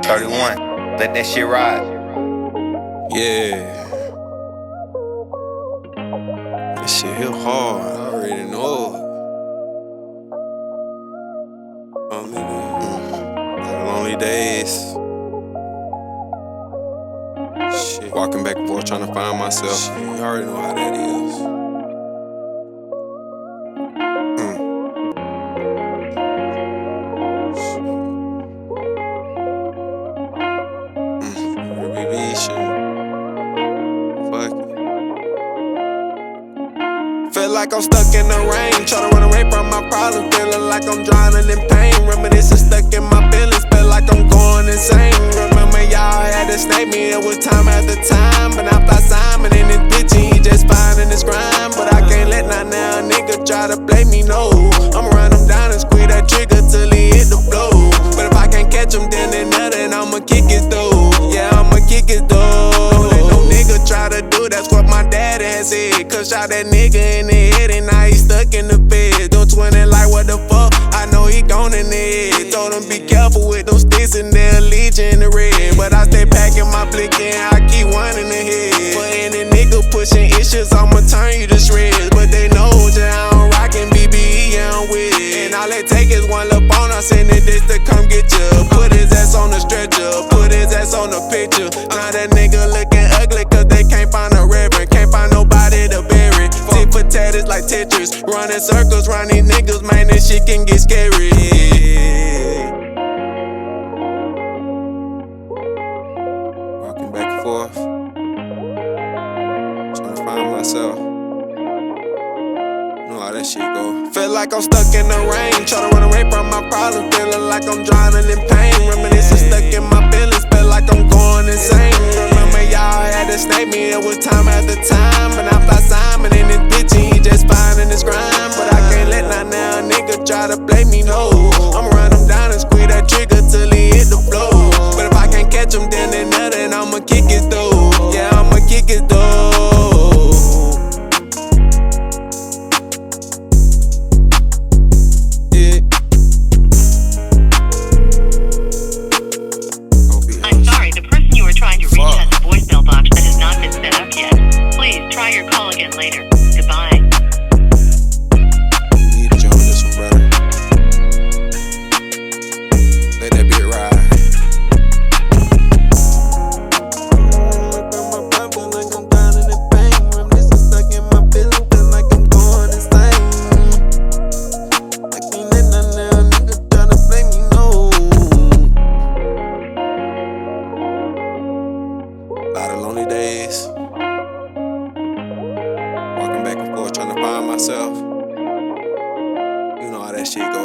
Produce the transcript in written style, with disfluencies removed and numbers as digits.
31. Let that shit ride. Yeah. That shit hit hard. I already know it. Lonely days. Shit. Walking back and forth trying to find myself. Shit. You already know how that is. Feel like I'm stuck in the rain, tryna run away from my problems. Feeling like I'm drowning in pain, reminiscing stuck in my feelings. Feel like I'm going insane. Remember y'all had to snake me, it was time after time. But I fly Simon in this bitch and he just fine in his grind. But I can't let not now nigga try to blame me, no. I'ma run him down and squeeze that trigger till he hit the floor. But if I can't catch him then and nothing, I'ma kick his door. Yeah, I'ma kick his door. Don't let no nigga try to do, that's what my daddy had said. Cause shot that nigga in the head and now he stuck in the bed. Don't twin it like what the fuck, I know he gone in the head. Told him be careful with those sticks and they'll lead you in the red. But I stay packing my blick and I keep one in the head. For any nigga pushing issues, I'ma turn you to shreds. But they know that I don't rockin' BBE, yeah, I'm with it. And all they take is one look on, I send it this to come get you. Put his ass on the stretcher, put his ass on the picture. Now that nigga looking ugly cause they can't find a reverend, can't find nobody to bury. Tit for tat is like Tetris, running circles round these niggas, man, this shit can get scary. Walking back and forth, trying to find myself. Know how that shit go. Feel like I'm stuck in the rain, tryna run away from my problems. Feeling like I'm drowning in pain, reminiscing stuck in my feelings. Feel like I'm going insane. Remember y'all had to snake me, it was time after time. And I fly Simon in this bitch and he just fine in his grind. But I can't let not now nigga try to blame me, no. I'ma run him down and squeeze that trigger till he hit the floor. But if I can't catch him then and nothing, I'ma kick his door. Yeah, I'ma kick his door. Try your call again later. Goodbye. Need to jump on this one, brother. Let that bit ride. A lot of lonely days. Walking back and forth trying to find myself. You know how that shit go.